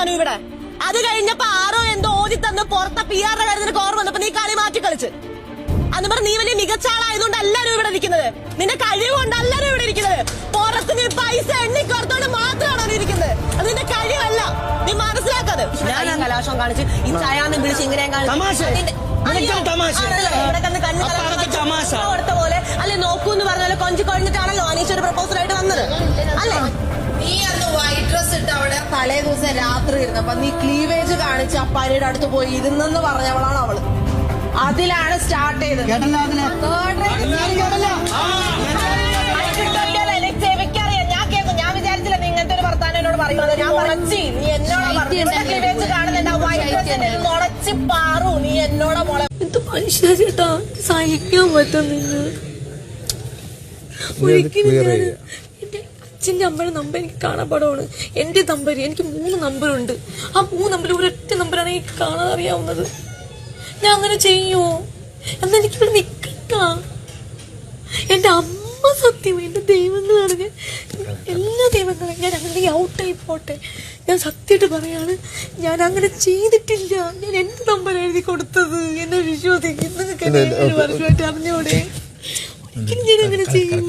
അനു ഇവിടെ. അത് കഴിഞ്ഞപ്പോ ആരോ എന്തോ ഓതി തന്ന് പുറത്തെ PR കാര്യത്തിന് കോർ വന്നപ്പോ നീ കളി മാറ്റി കളിച്ച്. അന്ന് പറഞ്ഞ നീ വലിയ മികച്ച ആളായതുകൊണ്ട് എല്ലാരും ഇവിടെ ഇരിക്കുന്നത്. നിന്റെ കഴിവുകൊണ്ട് എല്ലാരും ഇവിടെ ഇരിക്കുന്നത്. പുറത്ത് നീ പൈസ എണ്ണിക്കോർത്തോണ്ട് മാത്രമാണോ നീ ഇരിക്കുന്നത്. അത് നിന്റെ കഴിവല്ല, നീ മനസ്സിലാക്കാതെ. ഞാൻ കലാശം കാണിച്ച് ഈ ചായാന്നും വിളിച്ച് ഇങ്ങനെ കൊടുത്ത പോലെ അല്ലെ നോക്കൂന്ന് പറഞ്ഞാല് കൊഞ്ചു കഴിഞ്ഞിട്ടാണല്ലോ അനീഷ് ഒരു പ്രപ്പോസൽ ആയിട്ട് വന്നത് അല്ലേ? നീ അന്ന് വൈറ്റ് ഡ്രസ് ഇട്ട് അവിടെ തലേ ദിവസം രാത്രി ഇരുന്നപ്പോ നീ ക്ലീവേജ് കാണിച്ച് അപ്പാരിയുടെ അടുത്ത് പോയി ഇരുന്നെന്ന് പറഞ്ഞവളാണ് അവള്. അതിലാണ് സ്റ്റാർട്ട് ചെയ്തത്. ഞാൻ വിചാരിച്ചില്ല നീ ഇങ്ങനത്തെ ഒരു വർത്താനം എന്നോട് പറയുന്നത്. ഞാൻ വളച്ചി നീ എന്നോട് ക്ലീവേജ് കാണുന്നുണ്ട് വൈറ്റ് ഡ്രസ് മുളച്ച് പാറു നീ എന്നോട് മുള. എന്ത് മനുഷ്യ ചേട്ടാ, സഹിക്കാൻ പറ്റുന്നില്ല. ഒരിക്കലും എന്റെ അച്ഛന്റെ അമ്മയുടെ നമ്പർ എനിക്ക് കാണാപ്പാടമാണ്. എന്റെ നമ്പർ എനിക്ക് 3 നമ്പറുണ്ട്. ആ 3 നമ്പർ ഒരൊറ്റ നമ്പറാണ് എനിക്ക് കാണാൻ അറിയാവുന്നത്. ഞാൻ അങ്ങനെ ചെയ്യോ? എന്നാ എനിക്കിവിടെ നിൽക്കണ്ട. എന്റെ അമ്മ സത്യം, എന്റെ ദൈവങ്ങളാണ്. ഞാൻ എല്ലാ ദൈവങ്ങളും ഞാൻ അങ്ങനെ ഔട്ടായി പോട്ടെ. ഞാൻ സത്യമായിട്ട് പറയാണ്, ഞാൻ അങ്ങനെ ചെയ്തിട്ടില്ല. ഞാൻ എന്റെ നമ്പർ എഴുതി കൊടുത്തത്. എന്നെ വിശ്വസിക്കും. നിങ്ങൾക്ക് 7 വർഷമായിട്ട് അറിഞ്ഞോടെ. ഒരിക്കലും ഞാൻ അങ്ങനെ ചെയ്യും.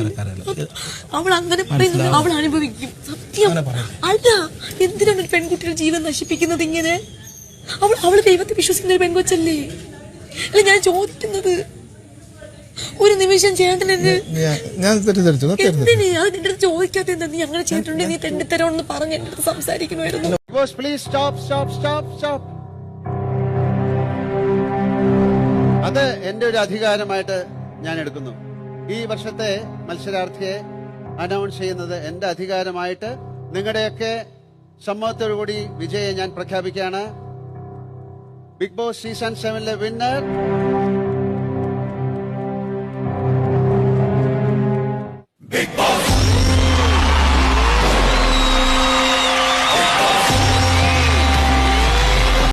അവൾ അങ്ങനെ പറയുന്നത് അവൾ അനുഭവിക്കും. സത്യം അല്ല. എന്തിനാണ് ഒരു പെൺകുട്ടിയുടെ ജീവൻ നശിപ്പിക്കുന്നത് ഇങ്ങനെ? അവള് ദൈവത്തെ വിശ്വസിക്കുന്ന ഒരു പെൺകൊച്ചല്ലേ? അല്ല ഞാൻ ചോദിക്കുന്നത്. ഒരു നിമിഷം ചേട്ടൻ എന്തിനാ അത് എന്റെ അടുത്ത് ചോദിക്കാത്ത? എന്താ നീ അങ്ങനെ ചെയ്തിട്ടുണ്ടെങ്കിൽ നീ തെണ്ടിത്തരോന്ന് പറഞ്ഞ് എന്റെ അടുത്ത് സംസാരിക്കണമായിരുന്നു. അത് എന്റെ ഒരു അധികാരമായിട്ട് ഞാൻ എടുക്കുന്നു. ഈ വർഷത്തെ മത്സരാർത്ഥിയെ അനൗൺസ് ചെയ്യുന്നത് എന്റെ അധികാരമായിട്ട് നിങ്ങളുടെയൊക്കെ സമ്മതത്തോടുകൂടി വിജയെ ഞാൻ പ്രഖ്യാപിക്കുകയാണ്. Bigg Boss season 7 winner big